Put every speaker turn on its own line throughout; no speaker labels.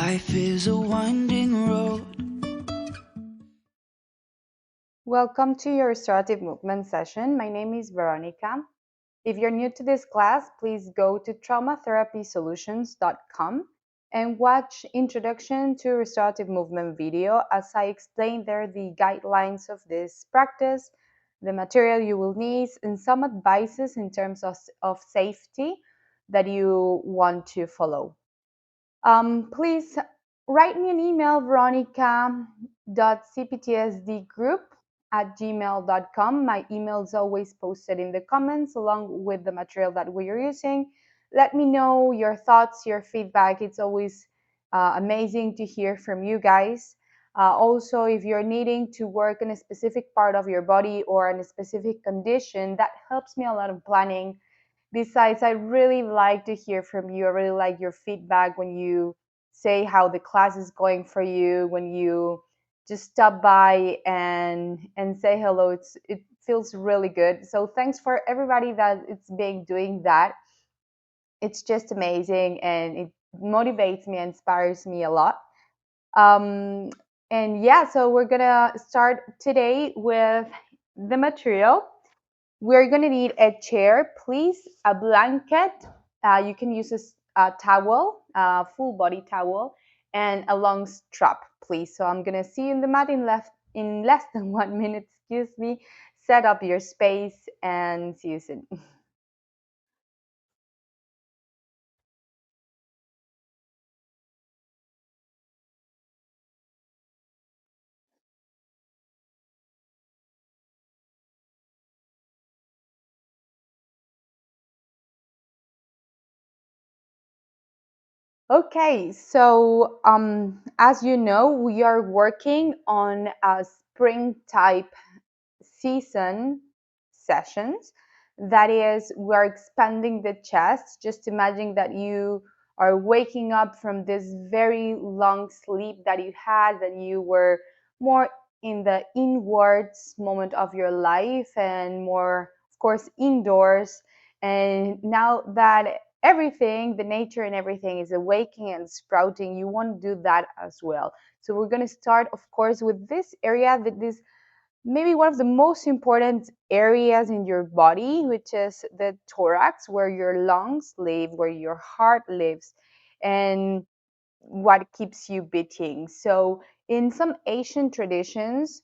Life is a winding road.
Welcome to your restorative movement session. My name is Veronica. If you're new to this class, please go to traumatherapysolutions.com and watch Introduction to Restorative Movement video as I explain there the guidelines of this practice, the material you will need, and some advices in terms of safety that you want to follow. Please write me an email, veronica.cptsdgroup@gmail.com. My email is always posted in the comments along with the material that we are using. Let me know your thoughts, your feedback. It's always amazing to hear from you guys. Also, if you're needing to work in a specific part of your body or in a specific condition, that helps me a lot in planning. Besides, I really like to hear from you. I really like your feedback when you say how the class is going for you, when you just stop by and say hello. It feels really good. So thanks for everybody that it's been doing that. It's just amazing and it motivates me, inspires me a lot. Um, and yeah, so we're gonna start today with the material. We're gonna need a chair, please, a blanket. You can use a towel, a full body towel, and a long strap, please. So I'm gonna see you in the mat in less than 1 minute. Excuse me. Set up your space and see you soon. Okay, so as you know, we are working on a spring type season sessions. That is, we're expanding the chest. Just imagine that you are waking up from this very long sleep that you had, that you were more in the inwards moment of your life and more, of course, indoors. And now that everything, the nature and everything is awakening and sprouting, you want to do that as well. So we're going to start, of course, with this area that is maybe one of the most important areas in your body, which is the thorax, where your lungs live, where your heart lives, and what keeps you beating. So, in some Asian traditions,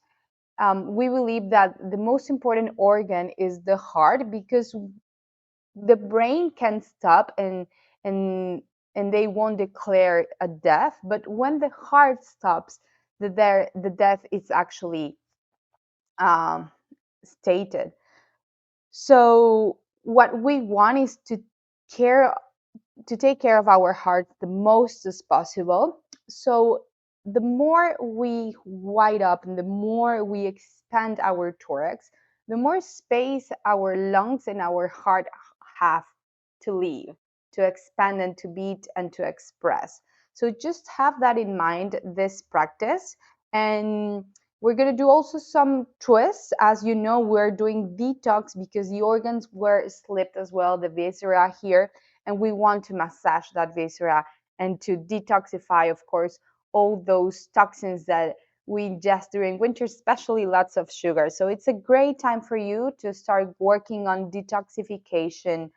we believe that the most important organ is the heart because the brain can stop and and they won't declare a death. But when the heart stops, the death is actually um, stated. So what we want is care to take care of our heart the most as possible. So the more we wide up and the more we expand our thorax, the more space our lungs and our heart have to leave, to expand and to beat and to express. So just have that in mind this practice. And we're going to do also some twists. As you know, we're doing detox because the organs were slipped as well, the viscera here, and we want to massage that viscera and to detoxify, of course, all those toxins that we ingest during winter, especially lots of sugar. So it's a great time for you to start working on detoxification,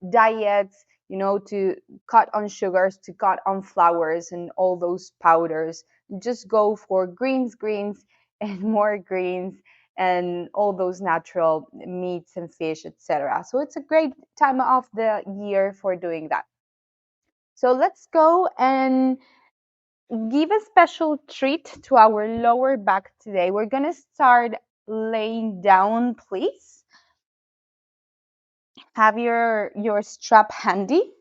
diets, to cut on sugars, to cut on flours and all those powders. Just go for greens, and more greens and all those natural meats and fish, etc. So it's a great time of the year for doing that. So let's go and give a special treat to our lower back today. We're going to start laying down, please. Have your strap handy.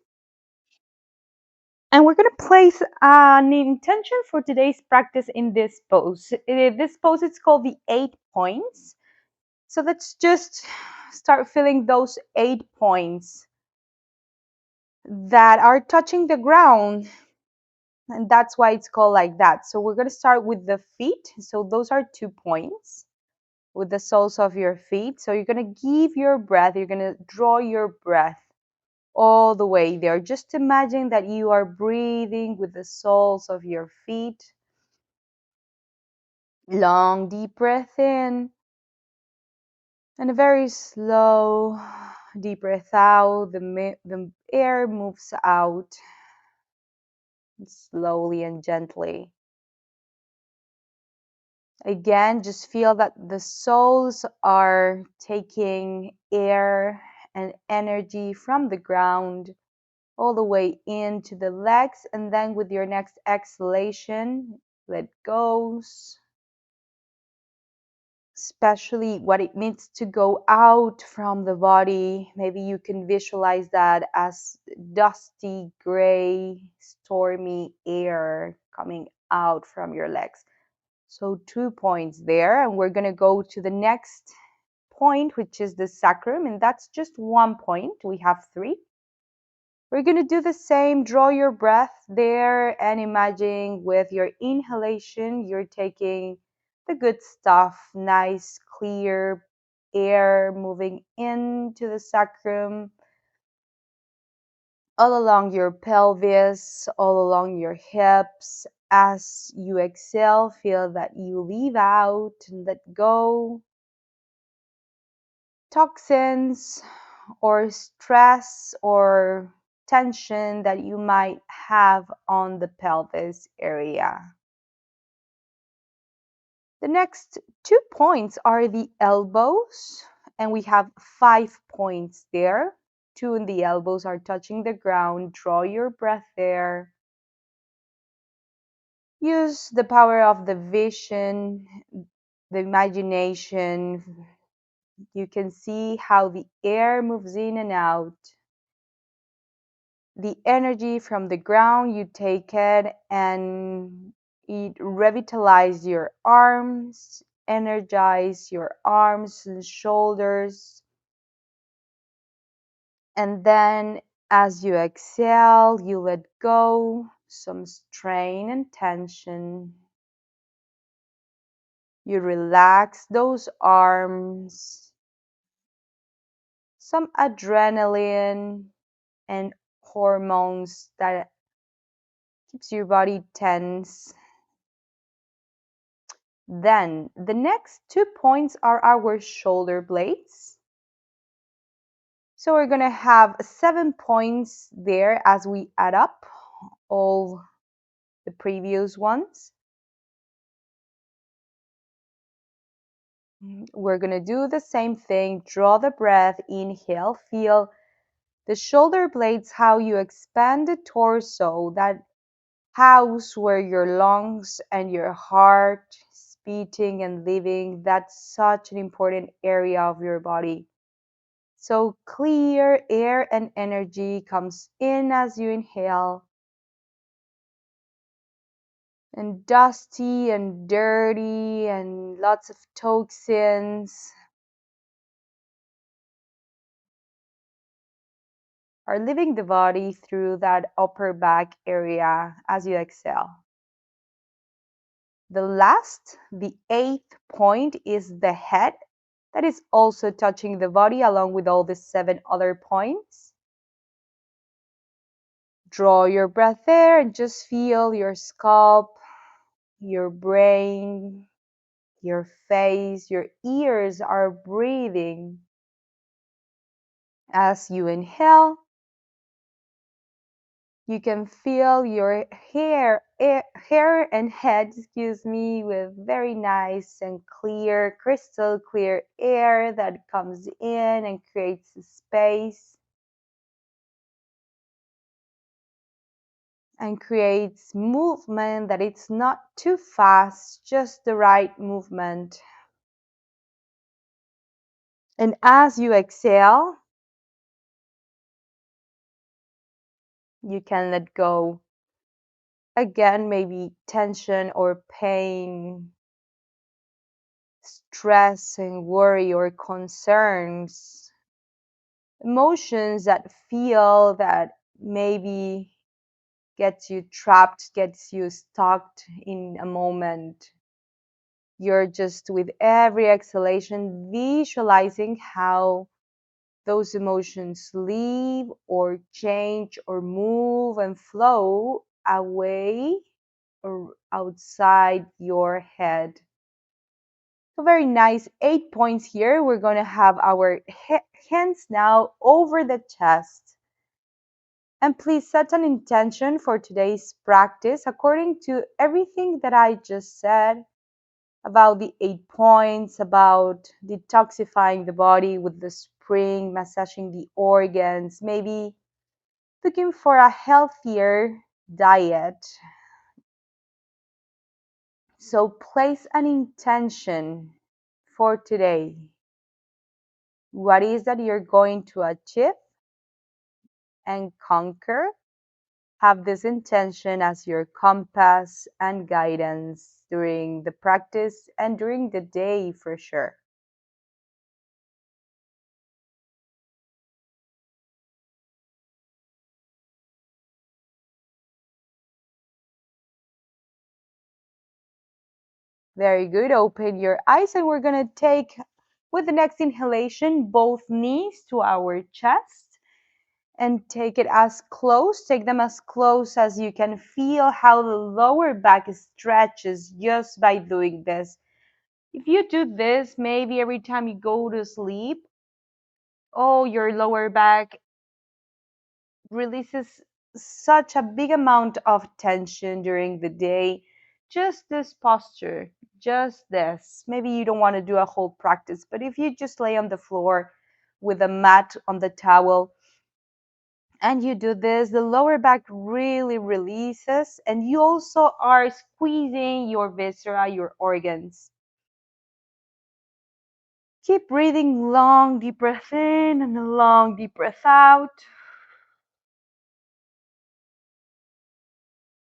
And we're going to place an intention for today's practice in this pose. This pose is called the 8 points. So let's just start feeling those 8 points that are touching the ground. And that's why it's called like that. So we're going to start with the feet. So those are 2 points with the soles of your feet. So you're going to give your breath, you're going to draw your breath all the way there. Just imagine that you are breathing with the soles of your feet. Long, deep breath in, and a very slow, deep breath out. The air moves out slowly and gently. Again, just feel that the soles are taking air and energy from the ground all the way into the legs, and then with your next exhalation, let go. Especially what it means to go out from the body. Maybe you can visualize that as dusty, gray, stormy air coming out from your legs. So 2 points there, and we're going to go to the next point, which is the sacrum, and that's just 1 point. We have three. We're going to do the same. Draw your breath there and imagine with your inhalation, you're taking the good stuff, nice, clear air moving into the sacrum, all along your pelvis, all along your hips. As you exhale, feel that you leave out and let go toxins or stress or tension that you might have on the pelvis area. The next 2 points are the elbows, and we have 5 points there. Two in the elbows are touching the ground. Draw your breath there. Use the power of the vision, the imagination. You can see how the air moves in and out. The energy from the ground, you take it and it revitalizes your arms, energize your arms and shoulders. And then as you exhale, you let go some strain and tension. You relax those arms, some adrenaline and hormones that keeps your body tense. Then the next 2 points are our shoulder blades. So we're going to have 7 points there as we add up all the previous ones. We're going to do the same thing. Draw the breath, inhale, feel the shoulder blades, how you expand the torso, that house where your lungs and your heart is beating and living. That's such an important area of your body. So clear air and energy comes in as you inhale. And dusty and dirty and lots of toxins are leaving the body through that upper back area as you exhale. The last, the 8th point, is the head. That is also touching the body along with all the 7 other points. Draw your breath there and just feel your scalp, your brain, your face, your ears are breathing. As you inhale, you can feel your hair and head, with very nice and clear, crystal clear air that comes in and creates a space and creates movement that it's not too fast, just the right movement. And as you exhale, you can let go. Again, maybe tension or pain, stress and worry or concerns, emotions that feel that maybe gets you trapped, gets you stuck in a moment. You're just with every exhalation visualizing how those emotions leave or change or move and flow away or outside your head. So very nice. 8 points here. We're going to have our hands now over the chest. And please set an intention for today's practice according to everything that I just said about the 8 points, about detoxifying the body with the spring, massaging the organs, maybe looking for a healthier diet. So place an intention for today. What is that you're going to achieve and conquer? Have this intention as your compass and guidance during the practice and during the day for sure. Very good. Open your eyes, and we're going to take, with the next inhalation, both knees to our chest and take them as close as you can. Feel how the lower back stretches just by doing this. If you do this, maybe every time you go to sleep, oh, your lower back releases such a big amount of tension during the day. Just this posture, just this. Maybe you don't want to do a whole practice, but if you just lay on the floor with a mat on the towel and you do this, the lower back really releases, and you also are squeezing your viscera, your organs. Keep breathing long, deep breath in and a long, deep breath out.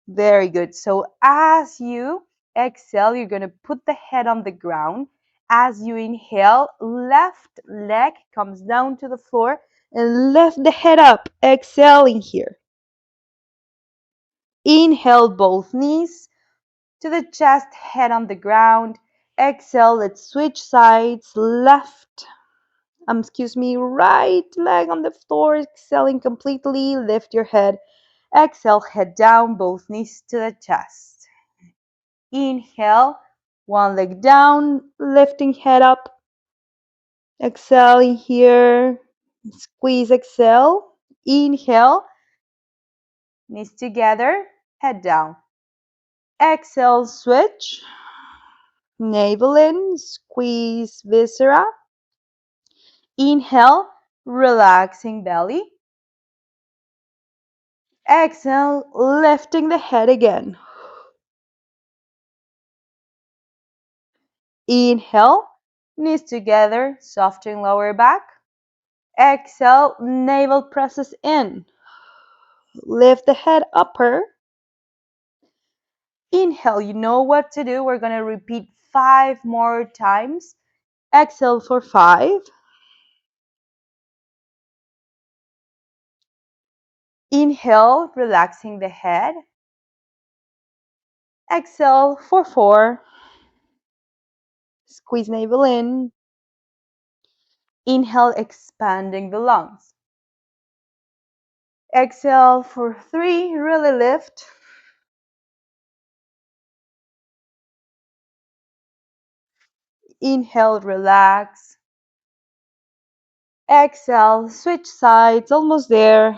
Very good. So as you exhale, you're going to put the head on the ground. As you inhale, left leg comes down to the floor and lift the head up. Exhaling here. Inhale, both knees to the chest, head on the ground. Exhale, let's switch sides. Right leg on the floor. Exhaling completely. Lift your head. Exhale, head down, both knees to the chest. Inhale, one leg down, lifting head up. Exhaling here. Squeeze, exhale. Inhale, knees together, head down. Exhale, switch. Navel in, squeeze viscera. Inhale, relaxing belly. Exhale, lifting the head again. Inhale, knees together, softening lower back. Exhale, navel presses in. Lift the head upper. Inhale, you know what to do. We're going to repeat 5 more times. Exhale for 5. Inhale, relaxing the head. Exhale for 4. Squeeze navel in. Inhale, expanding the lungs. Exhale for 3, really lift. Inhale, relax. Exhale, switch sides, almost there.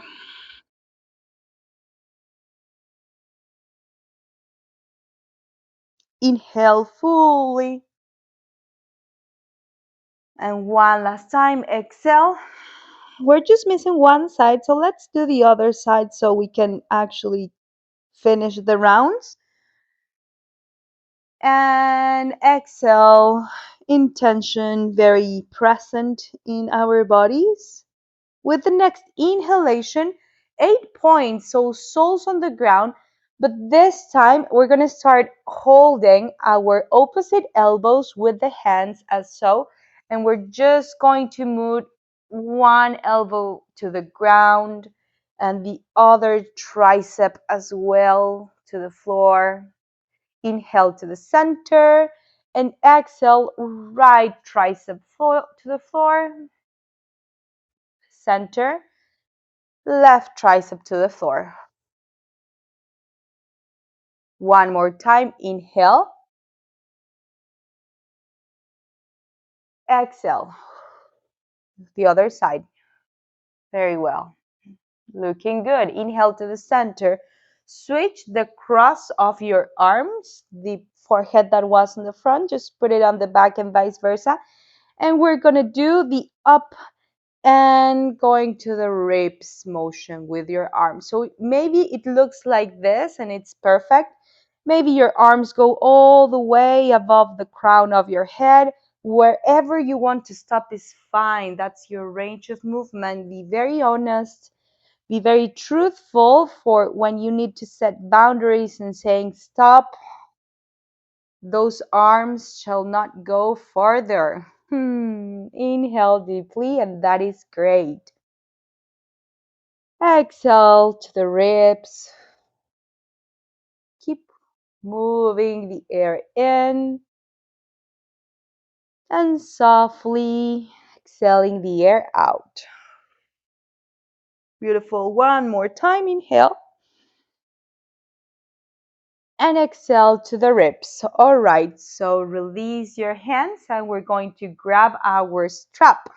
Inhale fully. And one last time, exhale. We're just missing one side, so let's do the other side so we can actually finish the rounds. And exhale, intention very present in our bodies. With the next inhalation, 8 points, so soles on the ground, but this time we're going to start holding our opposite elbows with the hands as so, and we're just going to move one elbow to the ground and the other tricep as well to the floor. Inhale to the center and exhale, right tricep to the floor. center, left tricep to the floor. One more time, inhale, exhale. The other side. Very well. Looking good. Inhale to the center. Switch the cross of your arms, the forehead that was in the front, just put it on the back and vice versa. And we're going to do the up and going to the ribs motion with your arms. So maybe it looks like this and it's perfect. Maybe your arms go all the way above the crown of your head. Wherever you want to stop is fine. That's your range of movement. Be very honest. Be very truthful for when you need to set boundaries and saying stop. Those arms shall not go further. Inhale deeply, and that is great. Exhale to the ribs. Keep moving the air in and softly exhaling the air out. Beautiful. One more time. Inhale and exhale to the ribs. All right. So release your hands and we're going to grab our strap.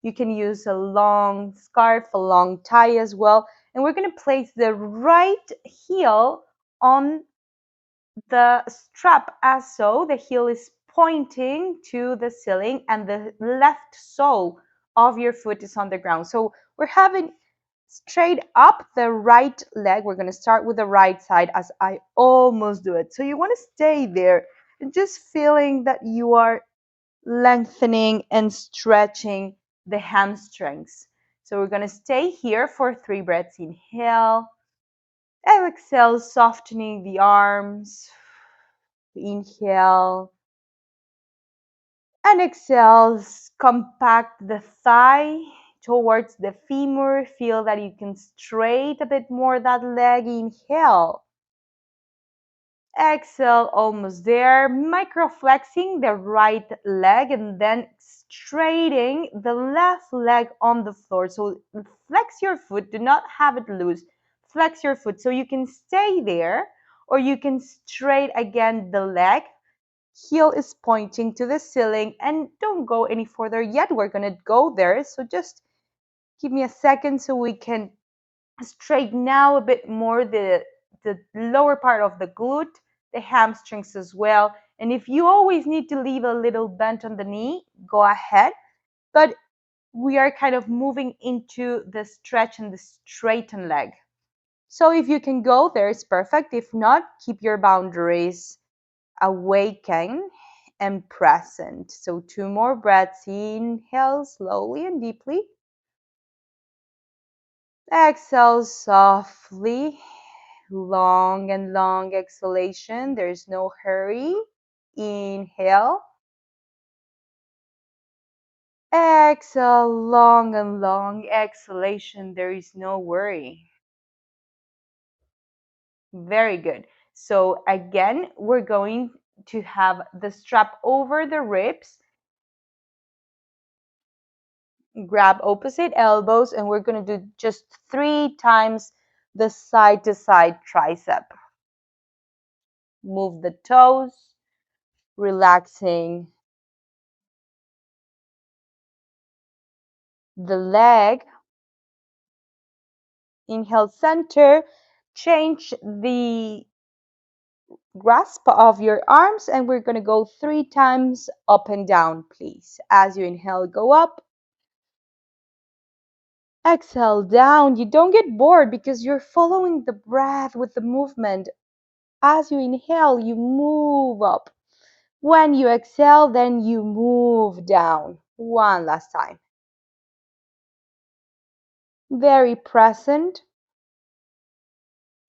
You can use a long scarf, a long tie as well. And we're going to place the right heel on the strap as so. The heel is pointing to the ceiling and the left sole of your foot is on the ground. So we're having straight up the right leg. We're going to start with the right side as I almost do it. So you want to stay there and just feeling that you are lengthening and stretching the hamstrings. So we're going to stay here for 3 breaths. Inhale, exhale, softening the arms. Inhale and exhale. Compact the thigh towards the femur. Feel that you can straight a bit more that leg. Inhale. Exhale, almost there. Microflexing the right leg and then straightening the left leg on the floor. So flex your foot, do not have it loose. Flex your foot so you can stay there or you can straight again the leg. Heel is pointing to the ceiling and don't go any further yet. We're going to go there. So just give me a second so we can straighten out a bit more the lower part of the glute, the hamstrings as well. And if you always need to leave a little bend on the knee, go ahead. But we are kind of moving into the stretch and the straighten leg. So if you can go there, it's perfect. If not, keep your boundaries awakened and present. So 2 more breaths. Inhale slowly and deeply. Exhale softly. Long and long exhalation. There's no hurry. Inhale. Exhale, long and long exhalation. There is no worry. Very good. So again, we're going to have the strap over the ribs. Grab opposite elbows and we're going to do just 3 times the side to side tricep. Move the toes, relaxing the leg. Inhale, center. Change the grasp of your arms and we're going to go 3 times up and down, please. As you inhale, go up. Exhale, down. You don't get bored because you're following the breath with the movement. As you inhale, you move up. When you exhale, then you move down. One last time. Very present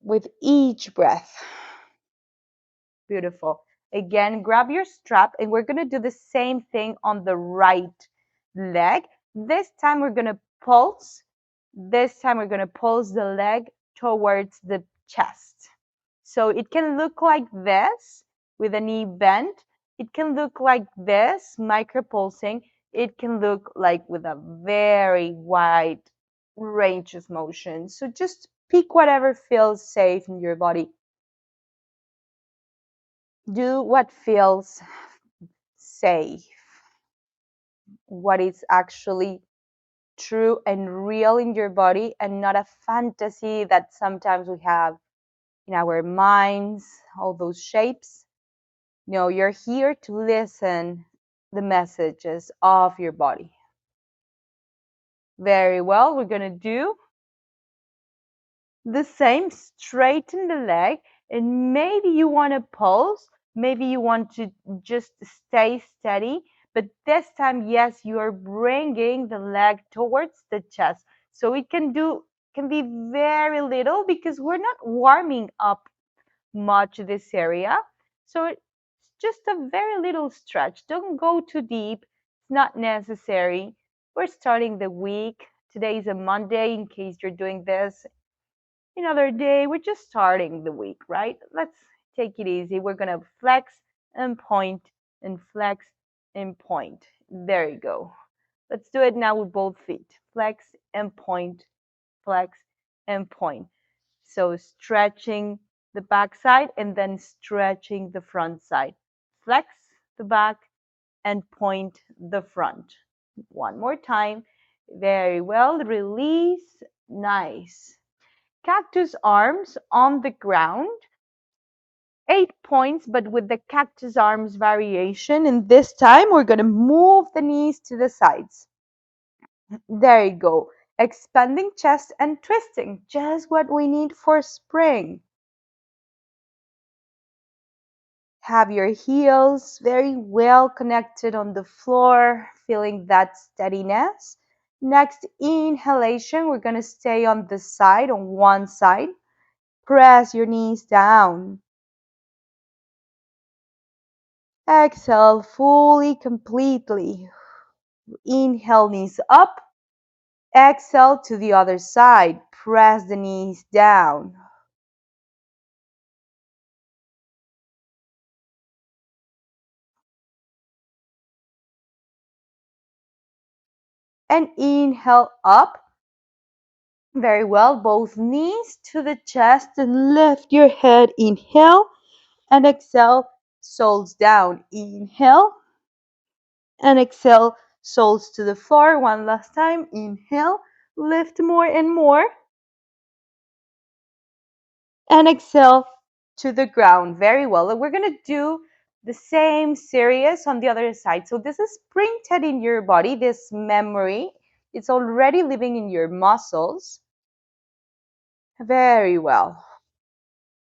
with each breath. Beautiful. Again, grab your strap and we're going to do the same thing on the right leg. This time we're going to pulse. This time we're going to pulse the leg towards the chest. So it can look like this with a knee bent. It can look like this, micro pulsing. it can look like with a very wide range of motion. So just pick whatever feels safe in your body. Do what feels safe, what is actually true and real in your body, and not a fantasy that sometimes we have in our minds, all those shapes. No, you're here to listen the messages of your body. Very well, we're going to do the same. Straighten the leg, and maybe you want to pulse, maybe you want to just stay steady, but this time, yes, you are bringing the leg towards the chest. So it can be very little because we're not warming up much this area. So it's just a very little stretch. Don't go too deep. It's not necessary. We're starting the week. Today is a Monday in case you're doing this another day. We're just starting the week, right? Let's take it easy. We're going to flex and point and flex and point. There you go. Let's do it now with both feet. Flex and point, flex and point. So stretching the back side and then stretching the front side. Flex the back and point the front. One more time. Very well. Release. Nice. Cactus arms on the ground. 8 points, but with the cactus arms variation. And this time we're going to move the knees to the sides. There you go. Expanding chest and twisting. Just what we need for spring. Have your heels very well connected on the floor, feeling that steadiness. Next inhalation, we're going to stay on the side, on one side. Press your knees down. Exhale fully, completely. Inhale, knees up. Exhale to the other side. Press the knees down. And inhale up. Very well. Both knees to the chest and lift your head. Inhale and exhale. Soles down. Inhale and exhale. Soles to the floor. One last time. Inhale. Lift more and more. And exhale to the ground. Very well. And we're going to do the same series on the other side. So this is printed in your body, this memory. It's already living in your muscles. Very well.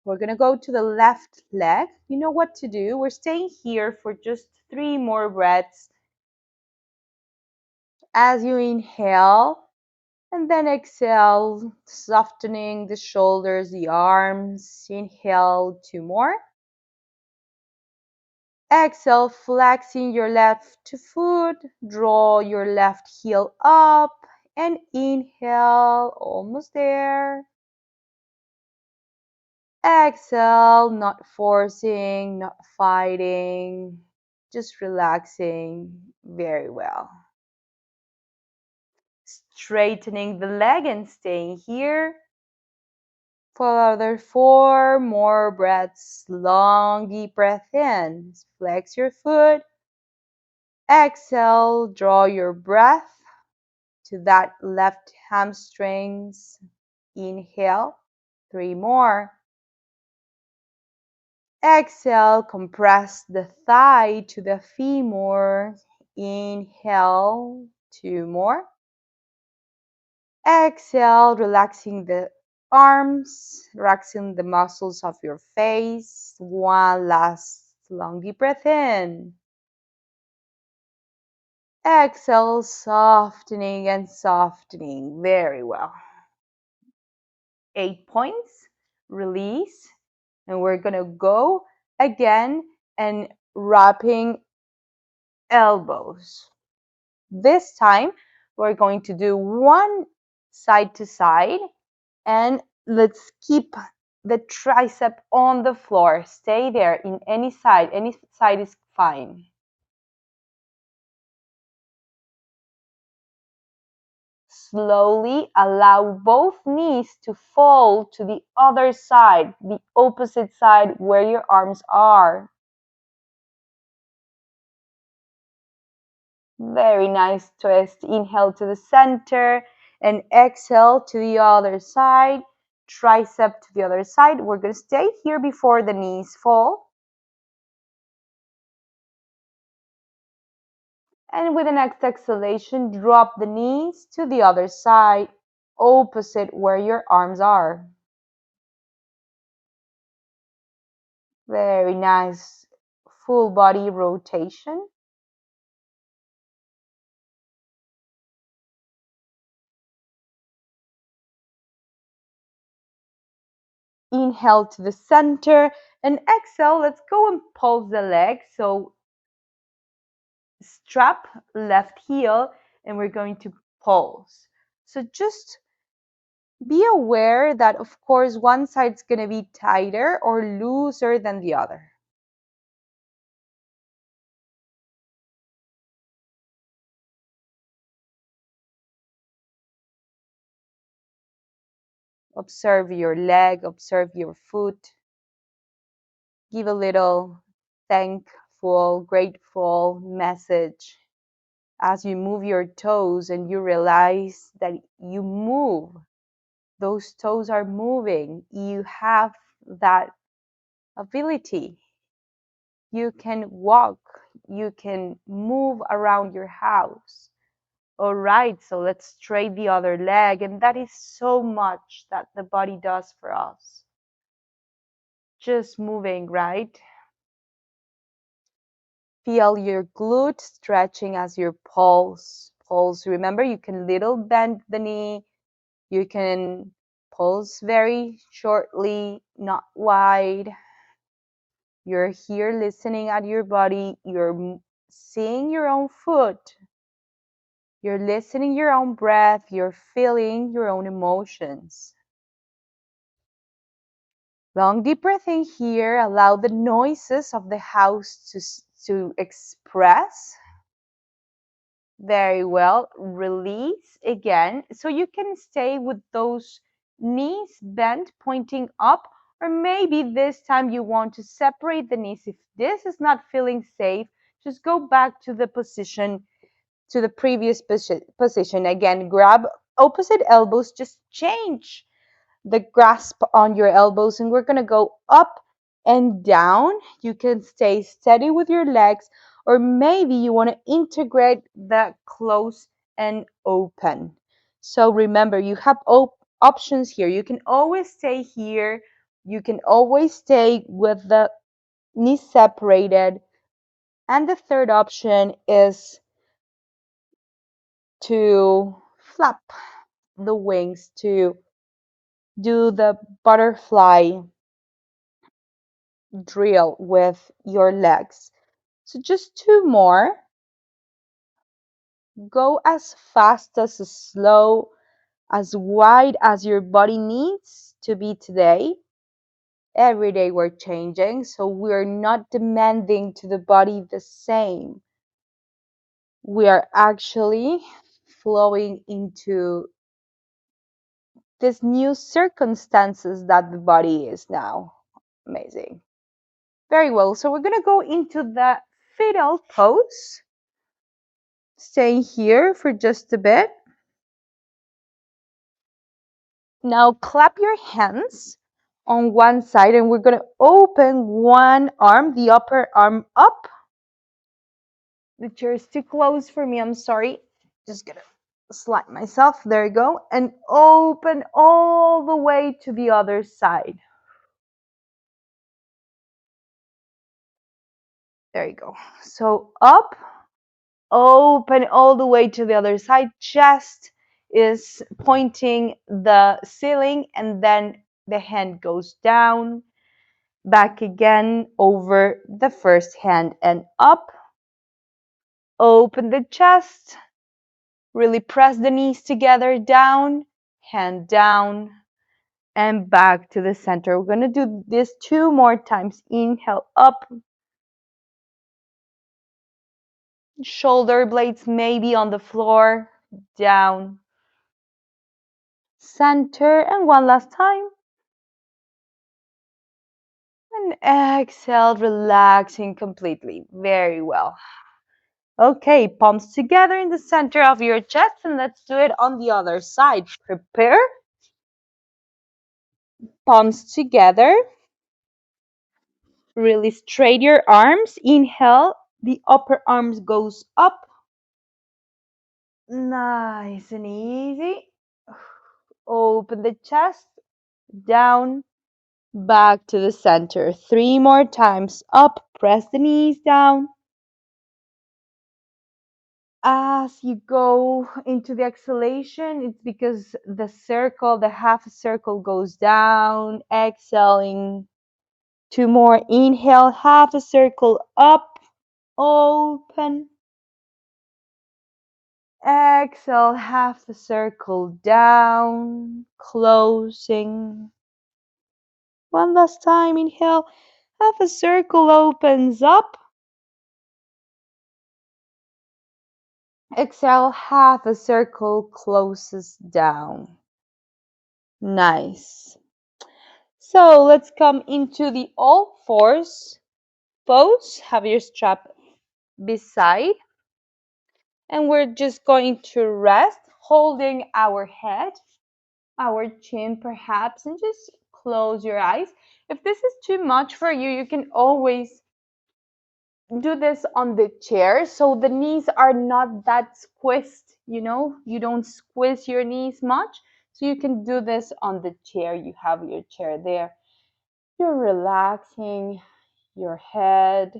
We're going to go to the left leg. You know what to do. We're staying here for just 3 more breaths. As you inhale and then exhale, softening the shoulders, the arms. Inhale, 2 more. Exhale, flexing your left foot, draw your left heel up, and inhale, almost there. Exhale, not forcing, not fighting, just relaxing. Very well. Straightening the leg and staying here for another 4 more breaths. Long, deep breath in. Flex your foot. Exhale, draw your breath to that left hamstrings. Inhale, 3 more. Exhale, compress the thigh to the femur. Inhale, 2 more. Exhale, relaxing the arms, relaxing the muscles of your face. One last long deep breath in. Exhale, softening and softening. Very well. 8 points. Release. And we're going to go again and wrapping elbows. This time, we're going to do one side to side. And let's keep the tricep on the floor. Stay there in any side. Any side is fine. slowly allow both knees to fall to the other side, the opposite side where your arms are. Very nice twist. Inhale to the center and exhale to the other side. Tricep to the other side. We're going to stay here before the knees fall. And with the next exhalation, drop the knees to the other side, opposite where your arms are. Very nice. Full body rotation. Inhale to the center and exhale. Let's go and pulse the legs. So strap left heel and we're going to pulse. So just be aware that of course one side's going to be tighter or looser than the other. Observe your leg, observe your foot. Give a little thankful, grateful message as you move your toes and you realize that you move. Those toes are moving. You have that ability. You can walk. You can move around your house. All right, so let's straighten the other leg. And that is so much that the body does for us. Just moving, right? Feel your glute stretching as your pulse. Pulse. Remember, you can little bend the knee. You can pulse very shortly, not wide. You're here listening at your body. You're seeing your own foot. You're listening your own breath. You're feeling your own emotions. Long deep breath in here. Allow the noises of the house to express. Very well. Release again. So you can stay with those knees bent, pointing up, or maybe this time you want to separate the knees. If this is not feeling safe, just go back to the position, to the previous position. Again, grab opposite elbows, just change the grasp on your elbows, and we're going to go up and down. You can stay steady with your legs, or maybe you want to integrate the close and open. So remember, you have options here. You can always stay here. You can always stay with the knees separated. And the third option is to flap the wings, to do the butterfly drill with your legs. So just two more. Go as fast, as slow, as wide as your body needs to be today. Every day we're changing, so we're not demanding to the body the same. We are actually flowing into these new circumstances that the body is now. Amazing. Very well. So we're going to go into the fetal pose. Stay here for just a bit. Now clap your hands on one side and we're going to open one arm, the upper arm up. The chair is too close for me. I'm sorry. Just going to slide myself. There you go. And open all the way to the other side. There you go. So up, open all the way to the other side. Chest is pointing the ceiling and then the hand goes down, back again over the first hand and up. Open the chest, really press the knees together, down, hand down, and back to the center. We're going to do this two more times. Inhale, up. Shoulder blades maybe on the floor, down. center, and one last time. And exhale, relaxing completely. Very well. Okay, palms together in the center of your chest, and let's do it on the other side. Prepare. Palms together. Really straight your arms. Inhale, the upper arms goes up. Nice and easy. Open the chest, down, back to the center. Three more times. Up, press the knees down. As you go into the exhalation, it's because the circle, the half circle goes down. Exhaling. Two more. Inhale, half a circle up, open. Exhale, half a circle down, closing. One last time. Inhale, half a circle opens up. Exhale, half a circle closes down. Nice. So let's come into the all fours pose. Have your strap beside. And we're just going to rest, holding our head, our chin perhaps, and just close your eyes. If this is too much for you, you can always do this on the chair so the knees are not that squeezed, you don't squeeze your knees much. So you can do this on the chair. You have your chair there. You're relaxing your head.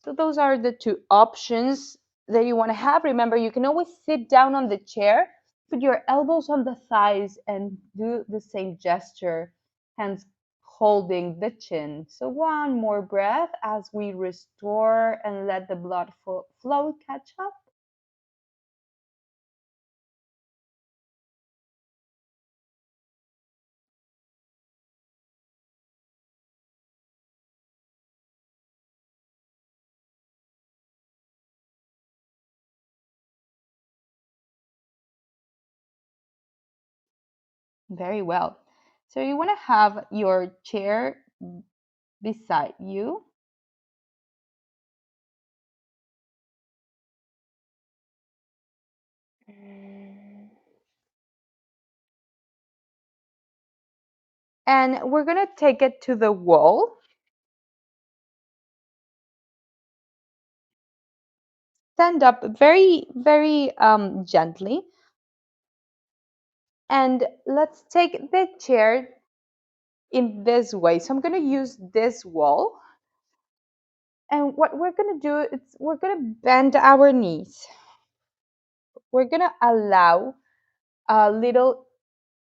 So those are the two options that you want to have. Remember, you can always sit down on the chair, put your elbows on the thighs, and do the same gesture, hands holding the chin. So one more breath as we restore and let the blood flow catch up. Very well. So you want to have your chair beside you. And we're going to take it to the wall. Stand up very, very gently. And let's take the chair in this way. So I'm going to use this wall. And what we're going to do is we're going to bend our knees. We're going to allow a little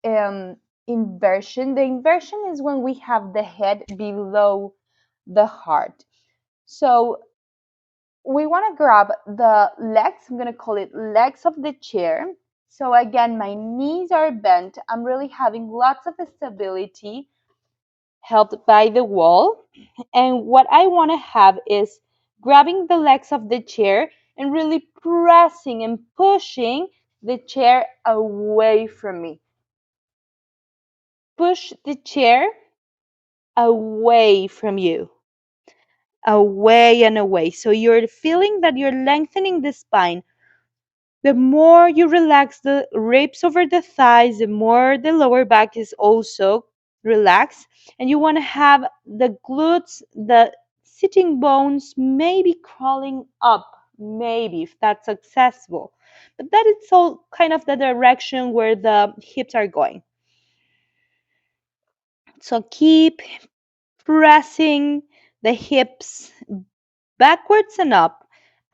inversion. The inversion is when we have the head below the heart. So we want to grab the legs. I'm going to call it legs of the chair. So again, my knees are bent. I'm really having lots of stability, helped by the wall. And what I want to have is grabbing the legs of the chair and really pressing and pushing the chair away from me. Push the chair away from you, away and away. So you're feeling that you're lengthening the spine. The more you relax the ribs over the thighs, the more the lower back is also relaxed. And you want to have the glutes, the sitting bones, maybe crawling up, maybe if that's accessible. But that is all kind of the direction where the hips are going. So keep pressing the hips backwards and up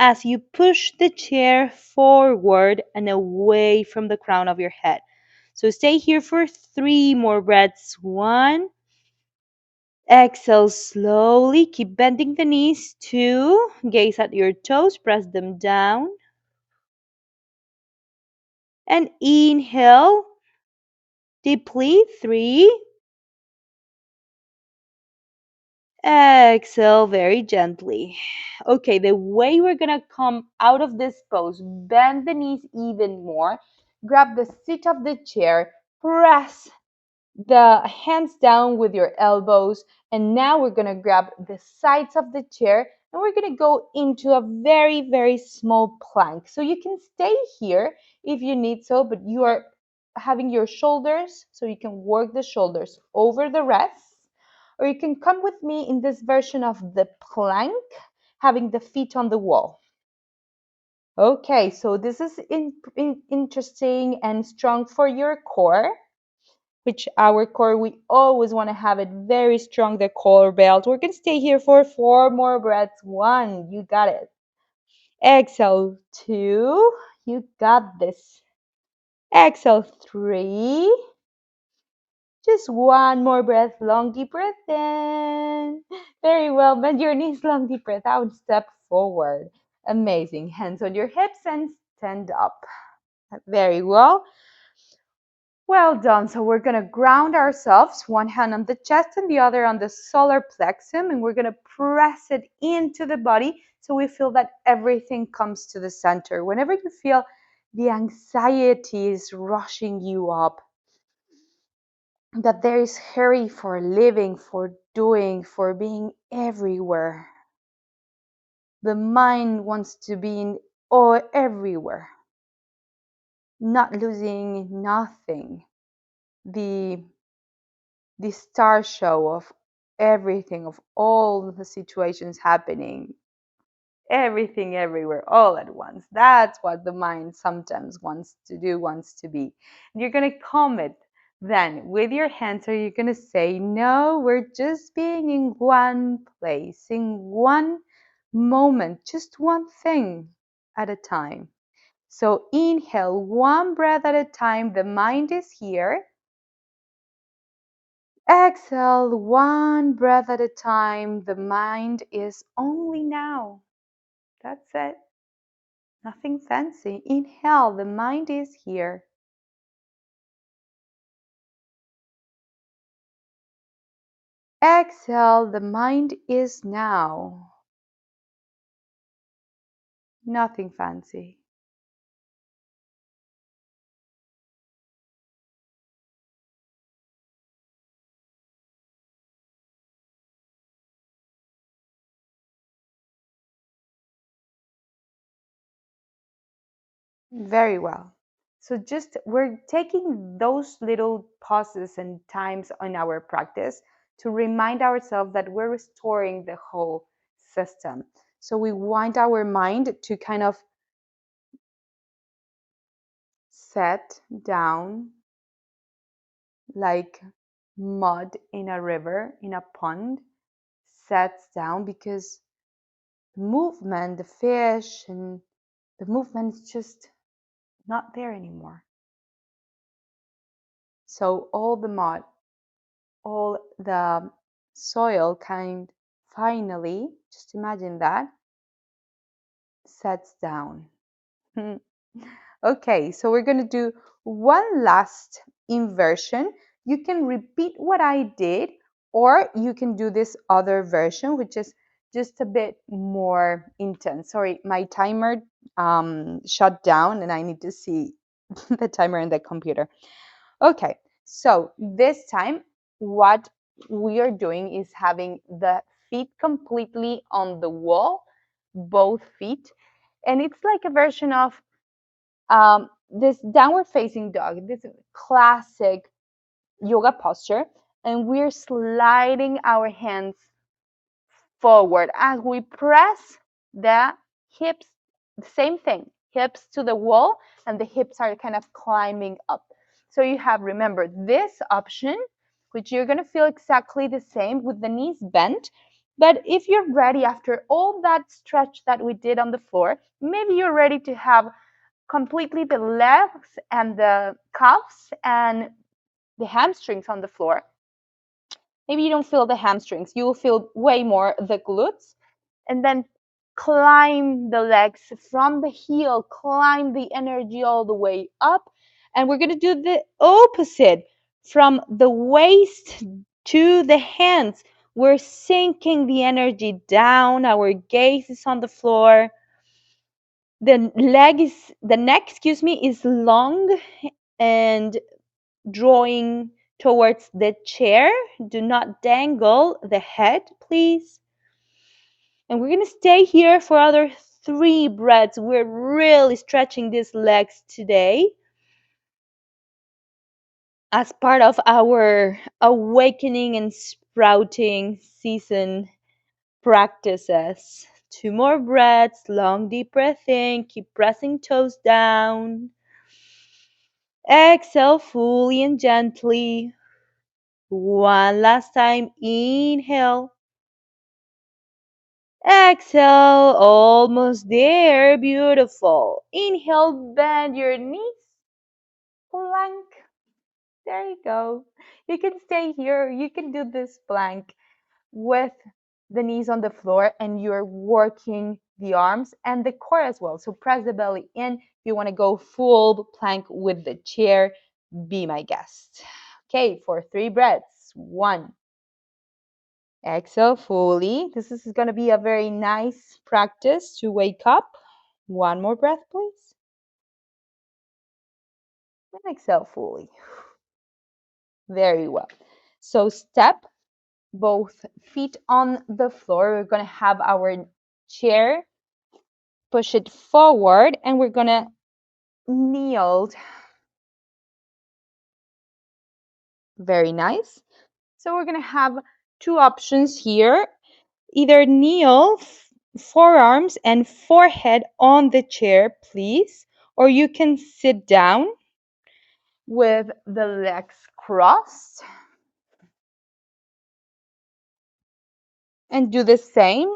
as you push the chair forward and away from the crown of your head. So stay here for three more breaths. One. Exhale slowly. Keep bending the knees. Two. Gaze at your toes. Press them down. And inhale deeply. Three. Exhale very gently. Okay, the way we're gonna come out of this pose, bend the knees even more, grab the seat of the chair, press the hands down with your elbows. And now we're going to grab the sides of the chair and we're going to go into a very, very small plank. So you can stay here if you need so, but you are having your shoulders, so you can work the shoulders over the rest. Or you can come with me in this version of the plank, having the feet on the wall. Okay, so this is interesting and strong for your core, which our core, we always want to have it very strong, the core belt. We're going to stay here for 4 more breaths. 1, you got it. Exhale, 2, you got this. Exhale, 3. Just 1 more breath, long deep breath in. Very well, bend your knees, long deep breath out, step forward. Amazing. Hands on your hips and stand up. Very well. Well done. So we're going to ground ourselves, one hand on the chest and the other on the solar plexus, and we're going to press it into the body so we feel that everything comes to the center. Whenever you feel the anxiety is rushing you up, that there is hurry for living, for doing, for being everywhere. The mind wants to be in all everywhere, not losing nothing. The star show of everything, of all the situations happening, everything everywhere all at once. That's what the mind sometimes wants to do, wants to be. And you're going to calm it then with your hands, or you're going to say, no, we're just being in one place, in one moment, just one thing at a time. So inhale, one breath at a time. The mind is here. Exhale, one breath at a time. The mind is only now. That's it. Nothing fancy. Inhale, the mind is here. Exhale, the mind is now. Nothing fancy. Very well. So just we're taking those little pauses and times on our practice to remind ourselves that we're restoring the whole system. So we want our mind to kind of set down like mud in a river, in a pond, sets down because movement, the fish and the movement is just not there anymore. So all the mud, all the soil kind finally, just imagine that, sets down. Okay, so we're going to do one last inversion. You can repeat what I did, or you can do this other version, which is just a bit more intense. Sorry, my timer shut down and I need to see the timer in the computer. Okay, so this time what we are doing is having the feet completely on the wall, both feet, and it's like a version of this downward facing dog, this classic yoga posture, and we're sliding our hands forward as we press the hips, same thing, hips to the wall, and the hips are kind of climbing up. So you have, remember, this option, which you're going to feel exactly the same with the knees bent. But if you're ready after all that stretch that we did on the floor, maybe you're ready to have completely the legs and the calves and the hamstrings on the floor. Maybe you don't feel the hamstrings, you will feel way more the glutes. And then climb the legs from the heel, climb the energy all the way up. And we're going to do the opposite from the waist to the hands. We're sinking the energy down, our gaze is on the floor. The neck, is long, and drawing towards the chair. Do not dangle the head, please. And we're going to stay here for other 3 breaths. We're really stretching these legs today as part of our awakening and sprouting season practices. 2 more breaths, long deep breath in, keep pressing toes down. Exhale fully and gently. One last time, inhale. Exhale, almost there, beautiful. Inhale, bend your knees, plank. There you go. You can stay here, you can do this plank with the knees on the floor and you're working the arms and the core as well. So press the belly in. If you want to go full plank with the chair, be my guest. Okay, for 3 breaths. 1. Exhale fully. This is going to be a very nice practice to wake up. 1 more breath, please. And exhale fully. Very well. So step both feet on the floor. We're going to have our chair, push it forward, and we're going to kneel. Very nice. So we're going to have 2 options here. Either kneel, forearms and forehead on the chair, please, or you can sit down with the legs crossed and do the same.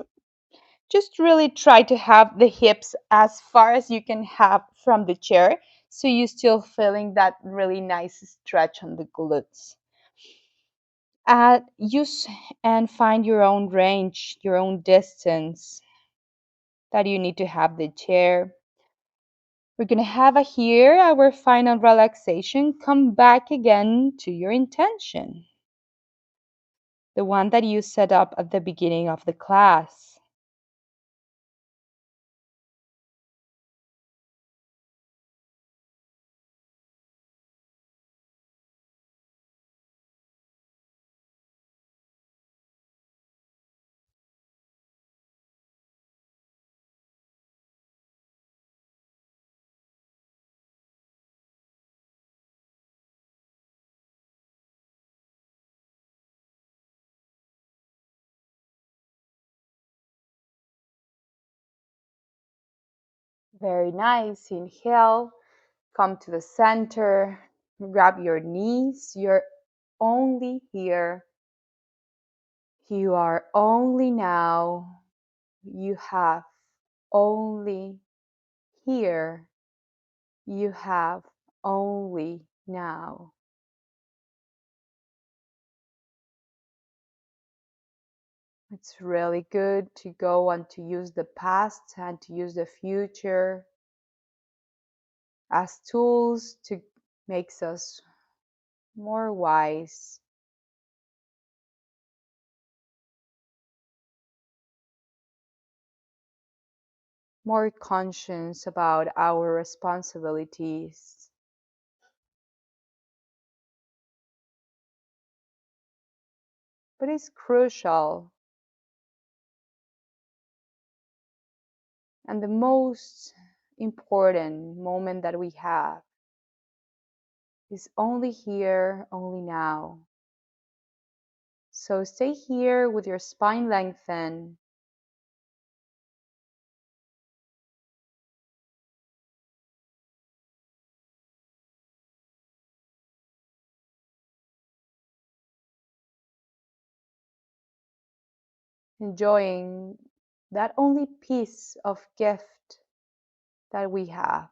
Just really try to have the hips as far as you can have from the chair, so you're still feeling that really nice stretch on the glutes. Use and find your own range, your own distance that you need to have the chair. We're going to have here our final relaxation. Come back again to your intention, the one that you set up at the beginning of the class. Very nice. Inhale, come to the center, grab your knees. You're only here. You are only now. You have only here. You have only now. It's really good to go and to use the past and to use the future as tools to make us more wise, more conscious about our responsibilities. But it's crucial, and the most important moment that we have is only here, only now. So stay here with your spine lengthened. Enjoying that only piece of gift that we have.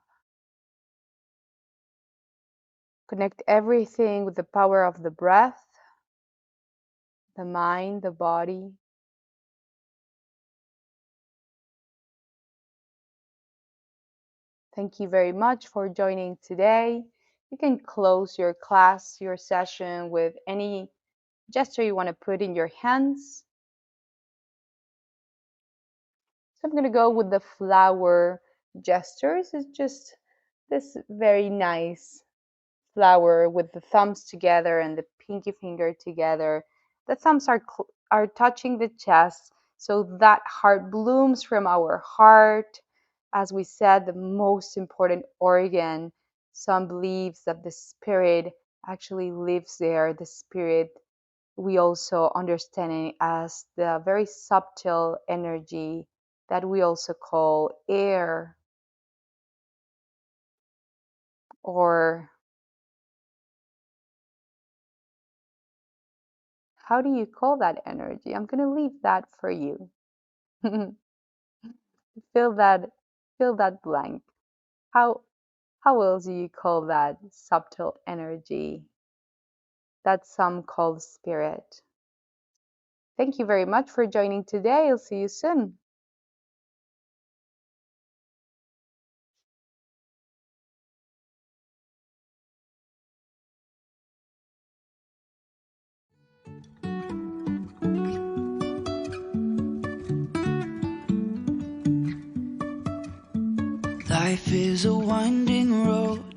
Connect everything with the power of the breath, the mind, the body. Thank you very much for joining today. You can close your class, your session with any gesture you want to put in your hands. So I'm going to go with the flower gestures. It's just this very nice flower with the thumbs together and the pinky finger together. The thumbs are touching the chest, so that heart blooms from our heart. As we said, the most important organ. Some believes that the spirit actually lives there. The spirit, we also understand it as the very subtle energy that we also call air, or how do you call that energy? I'm going to leave that for you. fill that fill that blank. How else do you call that subtle energy that some call spirit? Thank you very much for joining today. I'll see you soon.
Life is a winding road.